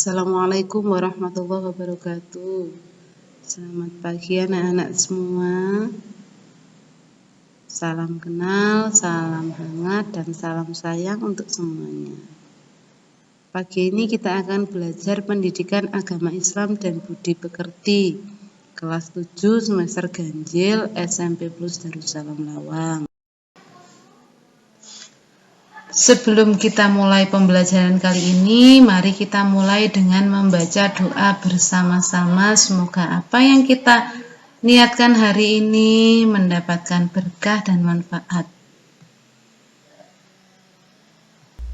Assalamualaikum warahmatullahi wabarakatuh. Selamat pagi anak-anak semua. Salam kenal, salam hangat, dan salam sayang untuk semuanya. Pagi ini kita akan belajar pendidikan agama Islam dan budi pekerti, kelas 7 semester ganjil SMP Plus Darussalam Lawang. Sebelum kita mulai pembelajaran kali ini, mari kita mulai dengan membaca doa bersama-sama. Semoga apa yang kita niatkan hari ini mendapatkan berkah dan manfaat.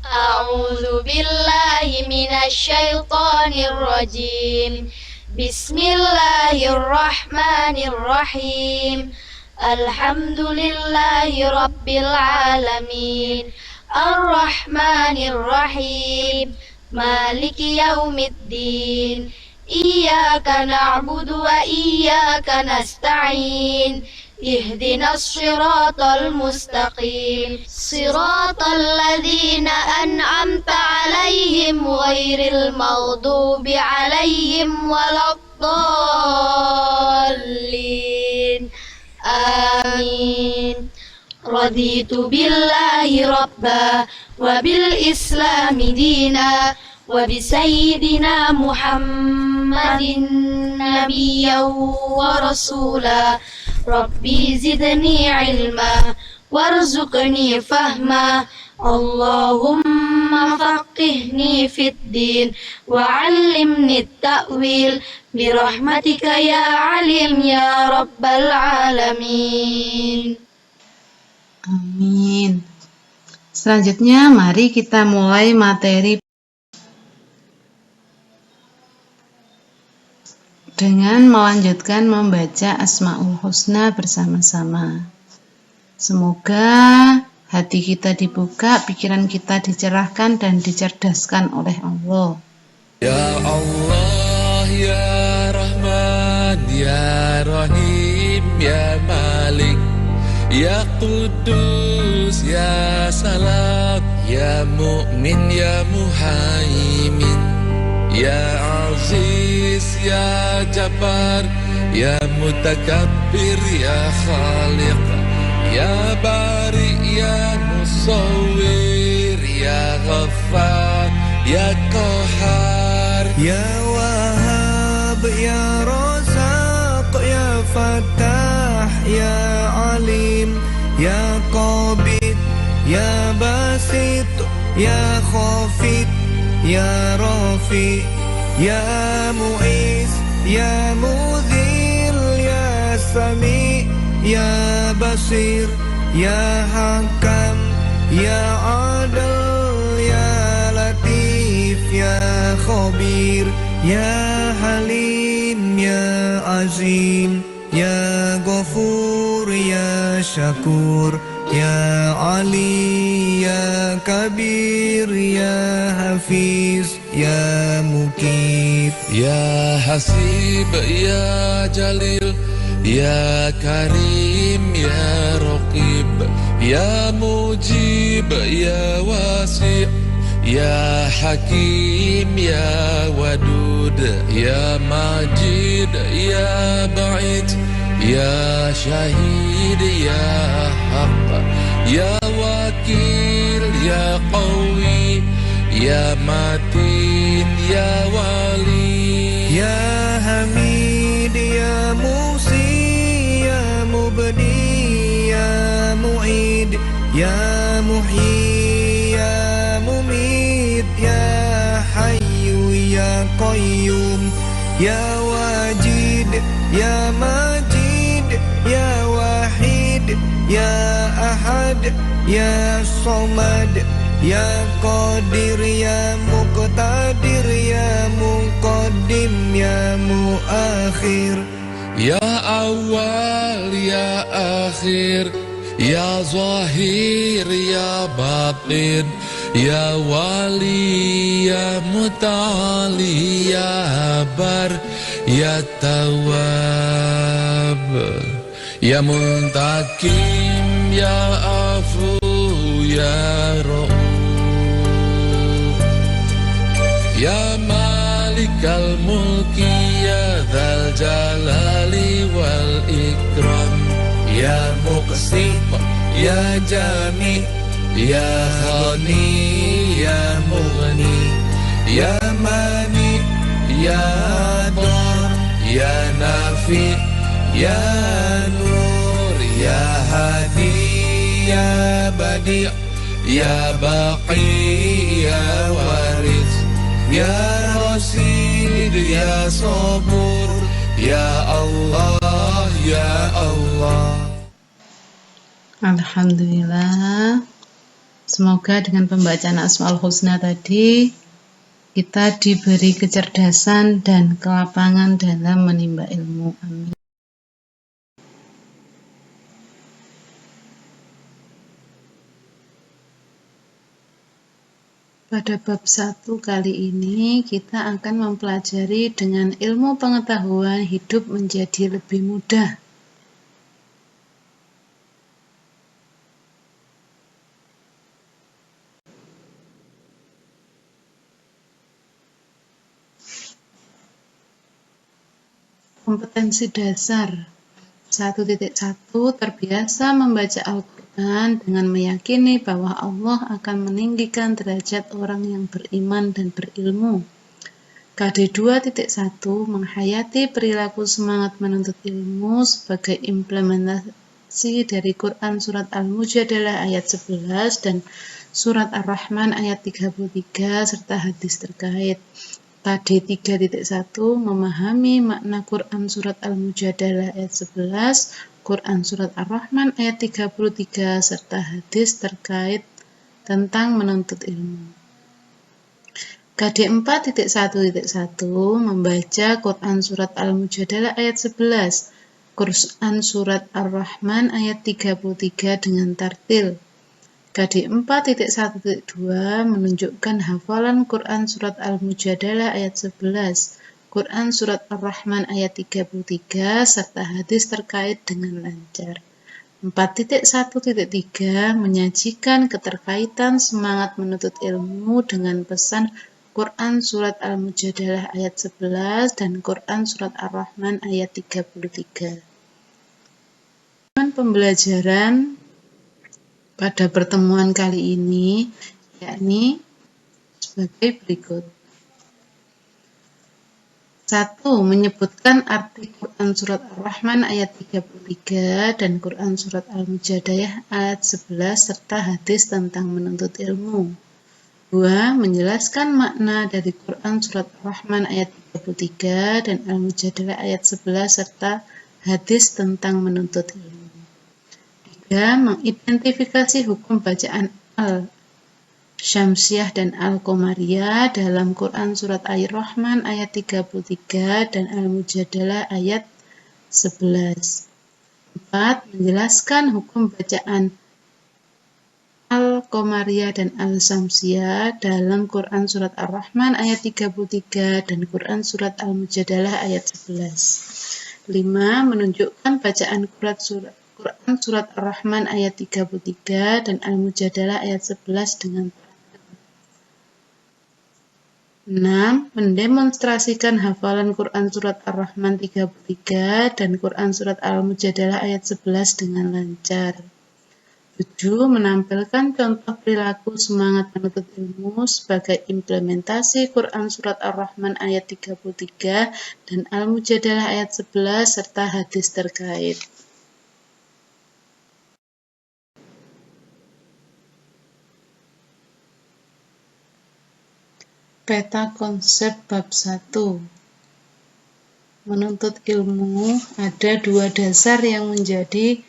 A'udzu billahi minasyaitonir rajim. Bismillahirrahmanirrahim. Alhamdulillahi rabbil alamin. Ar-Rahmanir-Rahim, Maliki Yaumiddin, Iyyaka na'budu wa iyyaka nasta'in, Ihdinas siratal mustaqim, Siratal ladzina an'amta 'alaihim ghairil maghdubi 'alaihim waladdallin. Amin. Raditu billahi rabba wa bil islami dina wa bi sayyidina Muhammadin nabiyyan wa rasula. Rabbi zidni ilma warzuqni fahma. Allahumma faqihni fid din wa 'allimni at-ta'wil bi rahmatika ya alim ya rabbal alamin. Amin. Selanjutnya mari kita mulai materi dengan melanjutkan membaca Asmaul Husna bersama-sama. Semoga hati kita dibuka, pikiran kita dicerahkan dan dicerdaskan oleh Allah. Ya Allah, Ya Rahman, Ya Rahim, Ya Malik, Ya Qudus, Ya Salam, Ya Mu'min, Ya Muhaimin, Ya Aziz, Ya Jabbar, Ya Mutakabbir, Ya Khaliq, Ya Bari, Ya Musawwir, Ya Ghaffar, Ya Qahar, Ya Wahhab, Ya Razaq, Ya Fattah, Ya Alim, Ya Qabid, Ya Basit, Ya Khafid, Ya Rafi, Ya Mu'iz, Ya Mudhil, Ya Sami, Ya Basir, Ya Hakam, Ya Adil, Ya Latif, Ya Khabir, Ya Halim, Ya Azim, Ya Ghafur, Ya Syakur, Ya Ali, Ya Kabir, Ya Hafiz, Ya Mukib, Ya Hasib, Ya Jalil, Ya Karim, Ya Raqib, Ya Mujib, Ya Wasi', Ya Hakim, Ya Wadud, Ya Majid, Ya Ba'id, Ya Syahid, Ya Haq, Ya Wakil, Ya Qawi, Ya Matin, Ya Wali, Ya Hamid, Ya Musi, Ya Mubdi, Ya Mu'id, Ya Muhyi, Ya Mumit, Ya Hayyu, Ya Qayyum, Ya Wajid, Ya Majid, Ya Wahid, Ya Ahad, Ya Somad, Ya Qadir, Ya Muqtadir, Ya Muqaddim, Ya Muakhir, Ya Awal, Ya Akhir, Ya Zahir, Ya Batin, Ya Wali, Ya Muta'ali, Ya Bar, Ya Tawab, Ya Muntakim, Ya Afu, Ya Ra'uf, Ya Malik, Malikal mulki ya dzal jalali wal ikram. Ya Muqsi, Ya Jami, Ya Khani, Ya Mughni, Ya Mani, Ya Dar, Ya Nafi, Ya Nur, Ya Hadi, Ya Badi', Ya Baqi, Ya Waris, Ya Rasid, Ya Sabur, Ya Allah, Ya Allah. Alhamdulillah. Semoga dengan pembacaan Asmaul Husna tadi kita diberi kecerdasan dan kelapangan dalam menimba ilmu. Amin. Pada bab 1 kali ini kita akan mempelajari dengan ilmu pengetahuan hidup menjadi lebih mudah. Kompetensi dasar 1.1 terbiasa membaca Al-Quran dengan meyakini bahwa Allah akan meninggikan derajat orang yang beriman dan berilmu. KD 2.1 menghayati perilaku semangat menuntut ilmu sebagai implementasi dari Quran Surat Al-Mujadalah ayat 11 dan Surat Ar-Rahman ayat 33 serta hadis terkait. KD 3.1 memahami makna Quran Surat Al-Mujadalah ayat 11, Quran Surat Ar-Rahman ayat 33, serta hadis terkait tentang menuntut ilmu. KD 4.1.1 membaca Quran Surat Al-Mujadalah ayat 11, Quran Surat Ar-Rahman ayat 33 dengan tartil. KD 4.1.2 menunjukkan hafalan Quran Surat Al-Mujadalah ayat 11, Quran Surat Ar-Rahman ayat 33, serta hadis terkait dengan lancar. 4.1.3 menyajikan keterkaitan semangat menuntut ilmu dengan pesan Quran Surat Al-Mujadalah ayat 11 dan Quran Surat Ar-Rahman ayat 33. Pembelajaran pada pertemuan kali ini yakni sebagai berikut. 1. Menyebutkan arti Quran Surat Ar-Rahman ayat 33 dan Quran Surat Al-Mujadalah ayat 11 serta hadis tentang menuntut ilmu. 2. Menjelaskan makna dari Quran Surat Ar-Rahman ayat 33 dan Al-Mujadalah ayat 11 serta hadis tentang menuntut ilmu. 3. Mengidentifikasi hukum bacaan Al-Syamsiyah dan Al-Qomariyah dalam Quran Surat Ar-Rahman ayat 33 dan Al-Mujadalah ayat 11. 4. Menjelaskan hukum bacaan Al-Qomariyah dan Al-Syamsiyah dalam Quran Surat Ar-Rahman ayat 33 dan Quran Surat Al-Mujadalah ayat 11. 5. Menunjukkan bacaan Quran Surat Ar-Rahman ayat 33 dan Al-Mujadalah ayat 11 dengan 6. Mendemonstrasikan hafalan Quran Surat Ar-Rahman 33 dan Quran Surat Al-Mujadalah ayat 11 dengan lancar. 7. Menampilkan contoh perilaku semangat menuntut ilmu sebagai implementasi Quran Surat Ar-Rahman ayat 33 dan Al-Mujadalah ayat 11 serta hadis terkait. Peta konsep bab 1. Menuntut ilmu ada dua dasar yang menjadi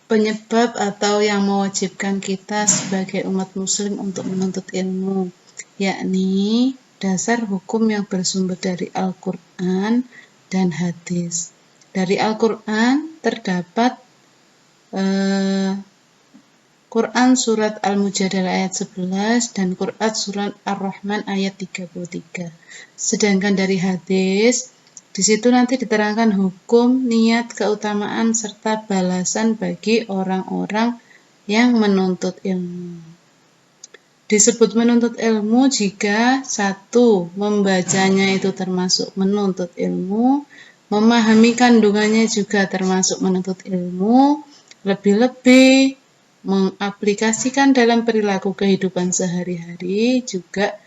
penyebab atau yang mewajibkan kita sebagai umat muslim untuk menuntut ilmu, yakni dasar hukum yang bersumber dari Al-Quran dan hadis. Dari Al-Quran terdapat Quran Surat Al-Mujadalah ayat 11 dan Quran Surat Ar-Rahman ayat 33. Sedangkan dari hadis, di situ nanti diterangkan hukum, niat, keutamaan, serta balasan bagi orang-orang yang menuntut ilmu. Disebut menuntut ilmu jika 1. Membacanya itu termasuk menuntut ilmu, memahami kandungannya juga termasuk menuntut ilmu, lebih-lebih mengaplikasikan dalam perilaku kehidupan sehari-hari juga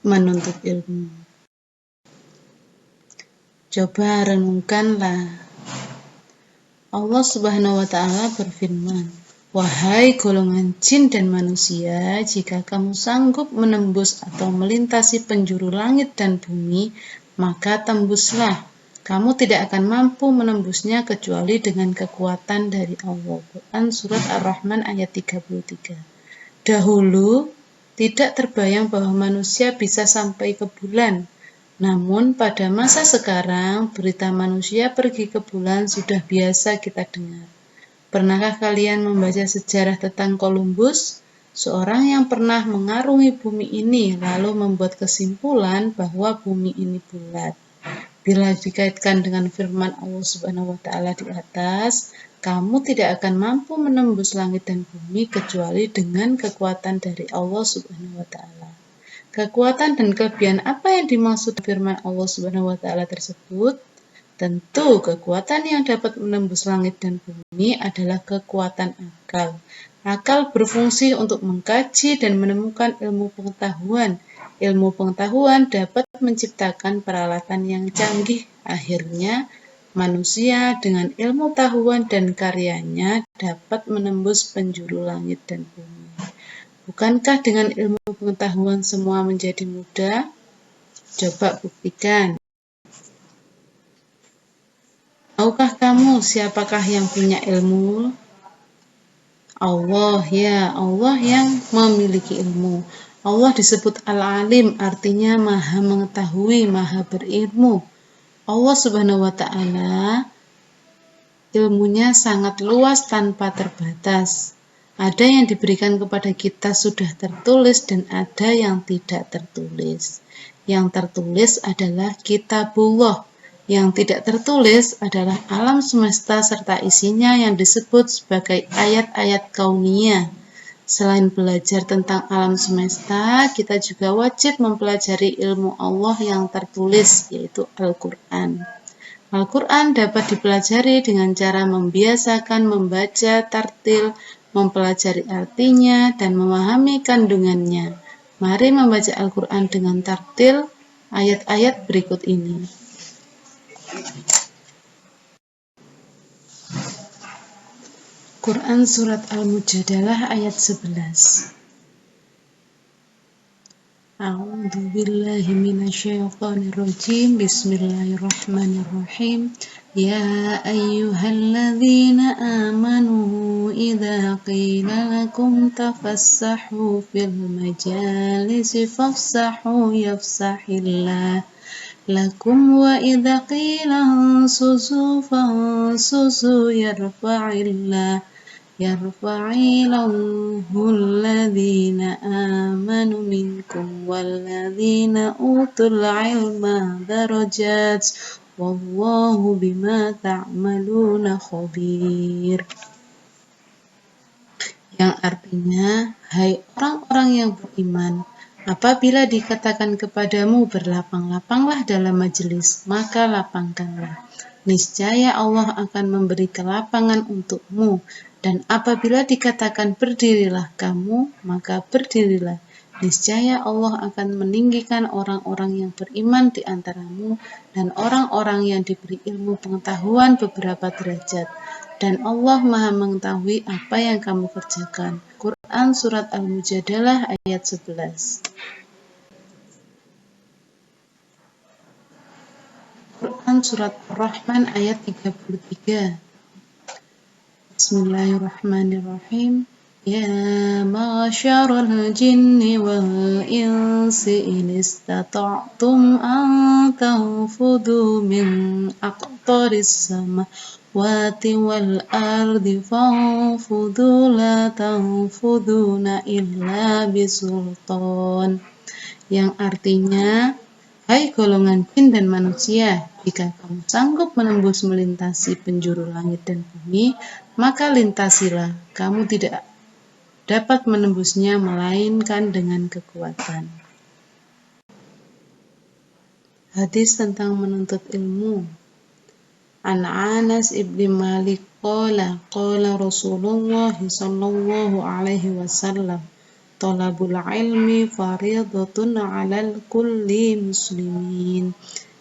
menuntut ilmu. Coba renungkanlah. Allah Subhanahu wa Ta'ala berfirman, "Wahai golongan jin dan manusia, jika kamu sanggup menembus atau melintasi penjuru langit dan bumi, maka tembuslah. Kamu tidak akan mampu menembusnya kecuali dengan kekuatan dari Allah." Quran Surat Ar-Rahman ayat 33. Dahulu, tidak terbayang bahwa manusia bisa sampai ke bulan. Namun, pada masa sekarang, berita manusia pergi ke bulan sudah biasa kita dengar. Pernahkah kalian membaca sejarah tentang Columbus? Seorang yang pernah mengarungi bumi ini, lalu membuat kesimpulan bahwa bumi ini bulat. Bila dikaitkan dengan firman Allah Subhanahu wa Ta'ala di atas, kamu tidak akan mampu menembus langit dan bumi kecuali dengan kekuatan dari Allah Subhanahu wa Ta'ala. Kekuatan dan kelebihan apa yang dimaksud firman Allah Subhanahu wa Ta'ala tersebut? Tentu kekuatan yang dapat menembus langit dan bumi adalah kekuatan akal. Akal berfungsi untuk mengkaji dan menemukan ilmu pengetahuan. Ilmu pengetahuan dapat menciptakan peralatan yang canggih. Akhirnya, manusia dengan ilmu pengetahuan dan karyanya dapat menembus penjuru langit dan bumi. Bukankah dengan ilmu pengetahuan semua menjadi mudah? Coba buktikan. Tahukah kamu siapakah yang punya ilmu? Allah, ya, Allah yang memiliki ilmu. Allah disebut Al-Alim, artinya maha mengetahui, maha berilmu. Allah Subhanahu wa Ta'ala ilmunya sangat luas tanpa terbatas. Ada yang diberikan kepada kita sudah tertulis dan ada yang tidak tertulis. Yang tertulis adalah Kitabullah. Yang tidak tertulis adalah alam semesta serta isinya yang disebut sebagai ayat-ayat kauniyah. Selain belajar tentang alam semesta, kita juga wajib mempelajari ilmu Allah yang tertulis, yaitu Al-Quran. Al-Quran dapat dipelajari dengan cara membiasakan membaca tartil, mempelajari artinya, dan memahami kandungannya. Mari membaca Al-Quran dengan tartil ayat-ayat berikut ini. Quran Surat Al-Mujadalah ayat 11. A'udzu billahi minasyaitonir rajim. Bismillahirrahmanirrahim. Ya ayyuhalladzina amanu idza qila lakum tafassahu fil majalisi fafsahu yafsahillah lakum wa idza qila ansuzu fansuzu yarfa'illahu alladhina amanu minkum walladhina utul ilma darajat wallahu bima ta'maluna khabir. Yang artinya, hai orang-orang yang beriman, apabila dikatakan kepadamu berlapang-lapanglah dalam majelis, maka lapangkanlah. Niscaya Allah akan memberi kelapangan untukmu. Dan apabila dikatakan berdirilah kamu, maka berdirilah. Niscaya Allah akan meninggikan orang-orang yang beriman di antaramu dan orang-orang yang diberi ilmu pengetahuan beberapa derajat. Dan Allah Maha mengetahui apa yang kamu kerjakan. Quran Surat Al-Mujadalah ayat 11. Quran Surat Ar-Rahman ayat 33. Bismillahirrahmanirrahim. Ya ma'asyaral jinni wal insi in istata'tum an tanfudu min aqtaris samawati wal ardi fanfudu la tanfuduna illa bisultan. Yang artinya, hai golongan jin dan manusia, jika kamu sanggup menembus melintasi penjuru langit dan bumi, maka lintasilah. Kamu tidak dapat menembusnya melainkan dengan kekuatan. Hadis tentang menuntut ilmu. An Anas ibn Malik qala Rasulullah sallallahu alaihi wasallam talabul ilmi fariidatun 'alal kulli muslimin,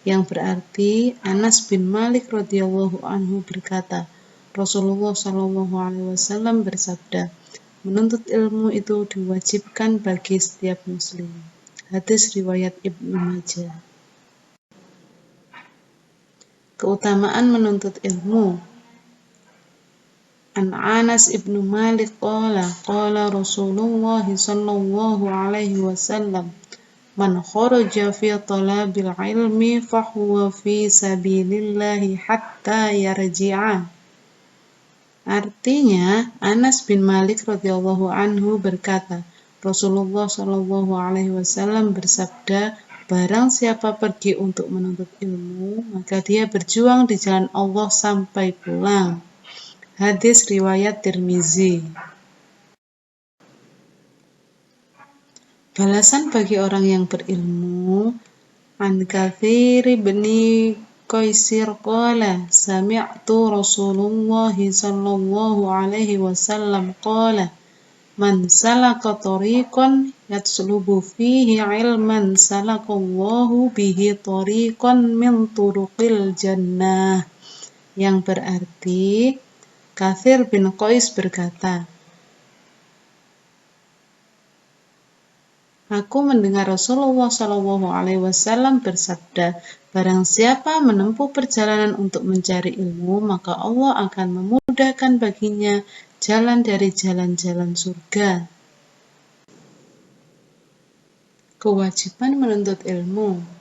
yang berarti Anas bin Malik radhiyallahu anhu berkata, Rasulullah sallallahu alaihi wasallam bersabda, menuntut ilmu itu diwajibkan bagi setiap muslim. Hadis riwayat Ibnu Majah. Keutamaan menuntut ilmu. An Anas ibnu Malik qala Rasulullah sallallahu alaihi wasallam man kharaja fi talabil ilmi fahuwa fi sabilillahi hatta yarji'a. Artinya, Anas bin Malik radhiyallahu anhu berkata, Rasulullah sallallahu alaihi wasallam bersabda, barang siapa pergi untuk menuntut ilmu, maka dia berjuang di jalan Allah sampai pulang. Hadis riwayat Tirmizi. Balasan bagi orang yang berilmu. An Katsir bin Qaisir qala sami'tu Rasulullah sallallahu alaihi wasallam qala man salaka tariqan yatslubu fihi ilman salakallahu bihi tariqan min turuqil jannah, yang berarti Katsir bin Qais berkata, aku mendengar Rasulullah Shallallahu Alaihi Wasallam bersabda, barang siapa menempuh perjalanan untuk mencari ilmu, maka Allah akan memudahkan baginya jalan dari jalan-jalan surga. Kewajiban menuntut ilmu.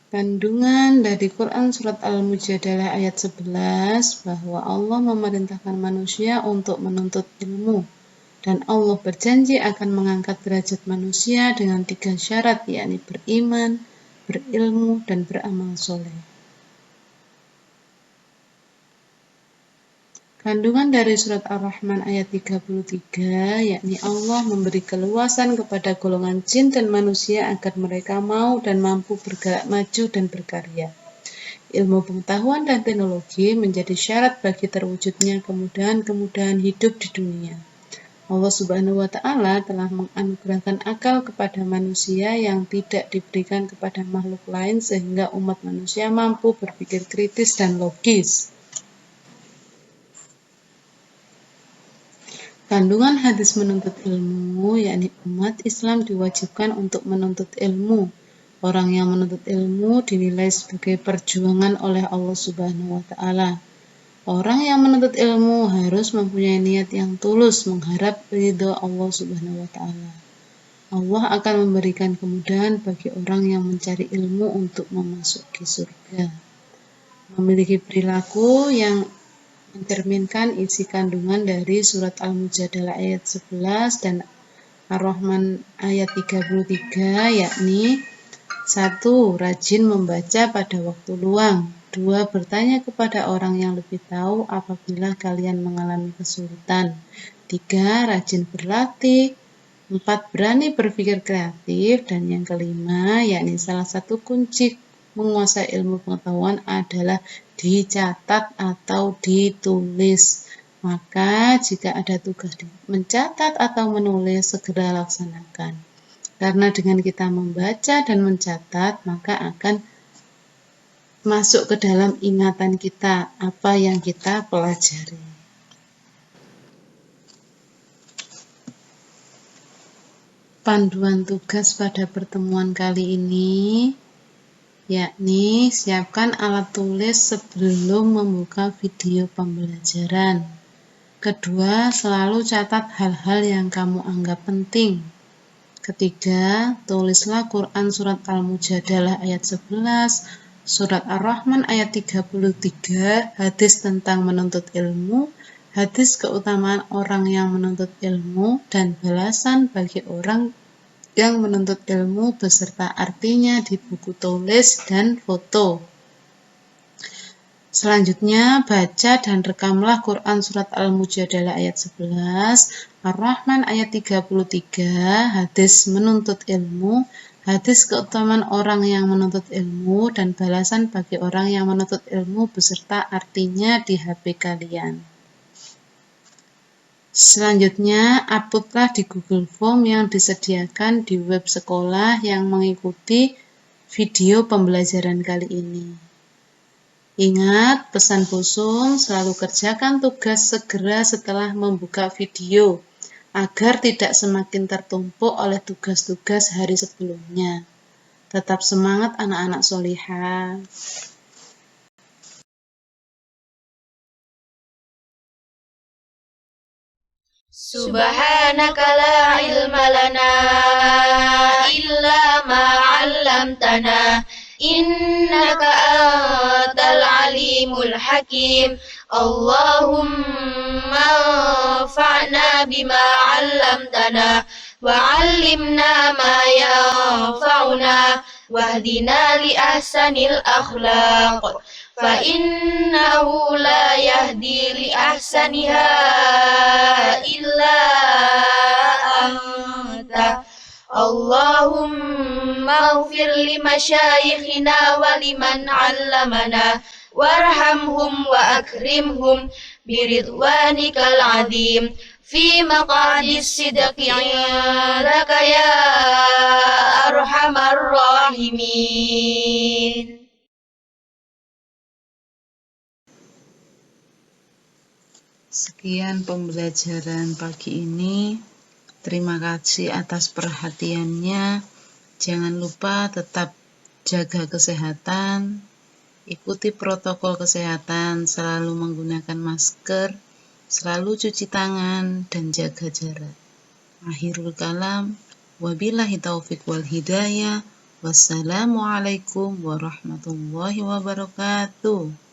Kandungan dari Quran Surat Al-Mujadalah ayat 11 bahwa Allah memerintahkan manusia untuk menuntut ilmu. Dan Allah berjanji akan mengangkat derajat manusia dengan 3 syarat, yakni beriman, berilmu, dan beramal soleh. Kandungan dari surat Ar-Rahman ayat 33, yakni Allah memberi keluasan kepada golongan jin dan manusia agar mereka mau dan mampu bergerak maju dan berkarya. Ilmu pengetahuan dan teknologi menjadi syarat bagi terwujudnya kemudahan-kemudahan hidup di dunia. Allah Subhanahu wa Ta'ala telah menganugerahkan akal kepada manusia yang tidak diberikan kepada makhluk lain, sehingga umat manusia mampu berpikir kritis dan logis. Kandungan hadis menuntut ilmu, yakni umat Islam diwajibkan untuk menuntut ilmu. Orang yang menuntut ilmu dinilai sebagai perjuangan oleh Allah Subhanahu wa Ta'ala. Orang yang menuntut ilmu harus mempunyai niat yang tulus mengharap ridho Allah Subhanahu wa Ta'ala. Allah akan memberikan kemudahan bagi orang yang mencari ilmu untuk memasuki surga. Memiliki perilaku yang mencerminkan isi kandungan dari surat Al-Mujadalah ayat 11 dan Ar-Rahman ayat 33, yakni 1. Rajin membaca pada waktu luang. 2. Bertanya kepada orang yang lebih tahu apabila kalian mengalami kesulitan. 3. Rajin berlatih. 4. Berani berpikir kreatif. Dan yang kelima, yakni salah satu kunci menguasai ilmu pengetahuan adalah dicatat atau ditulis. Maka jika ada tugas mencatat atau menulis, segera laksanakan. Karena dengan kita membaca dan mencatat, maka akan masuk ke dalam ingatan kita apa yang kita pelajari. Panduan tugas pada pertemuan kali ini, yakni siapkan alat tulis sebelum membuka video pembelajaran. Kedua, selalu catat hal-hal yang kamu anggap penting. Ketiga, tulislah Quran Surat Al-Mujadalah ayat 11, Surat Ar-Rahman ayat 33, hadis tentang menuntut ilmu, hadis keutamaan orang yang menuntut ilmu, dan balasan bagi orang yang menuntut ilmu beserta artinya di buku tulis dan foto. Selanjutnya, baca dan rekamlah Quran Surat Al-Mujadalah ayat 11, Ar-Rahman ayat 33, hadis menuntut ilmu, hadis keutamaan orang yang menuntut ilmu, dan balasan bagi orang yang menuntut ilmu beserta artinya di HP kalian. Selanjutnya, uploadlah di Google Form yang disediakan di web sekolah yang mengikuti video pembelajaran kali ini. Ingat, pesan Busung, selalu kerjakan tugas segera setelah membuka video, agar tidak semakin tertumpuk oleh tugas-tugas hari sebelumnya. Tetap semangat anak-anak solihah. Subhanaka la ilma lana illa ma 'allamtana innaka antal alimul hakim. Allahumma anfa'na bima 'allamtana wa 'allimna ma yanfa'una wahdina li ahsanil akhlaq fa innahu la yahdi li ahsaniha illa anta. Allahumma ighfir li masyayikhina wa liman 'allamana warhamhum wa akrimhum biridwanikal 'azim fi maqadis sidqi 'indaka ya arhamar rahimin. Sekian pembelajaran pagi ini. Terima kasih atas perhatiannya. Jangan lupa tetap jaga kesehatan, ikuti protokol kesehatan, selalu menggunakan masker, selalu cuci tangan, dan jaga jarak. Akhirul kalam, wabillahi taufiq wal hidayah. Wassalamualaikum warahmatullahi wabarakatuh.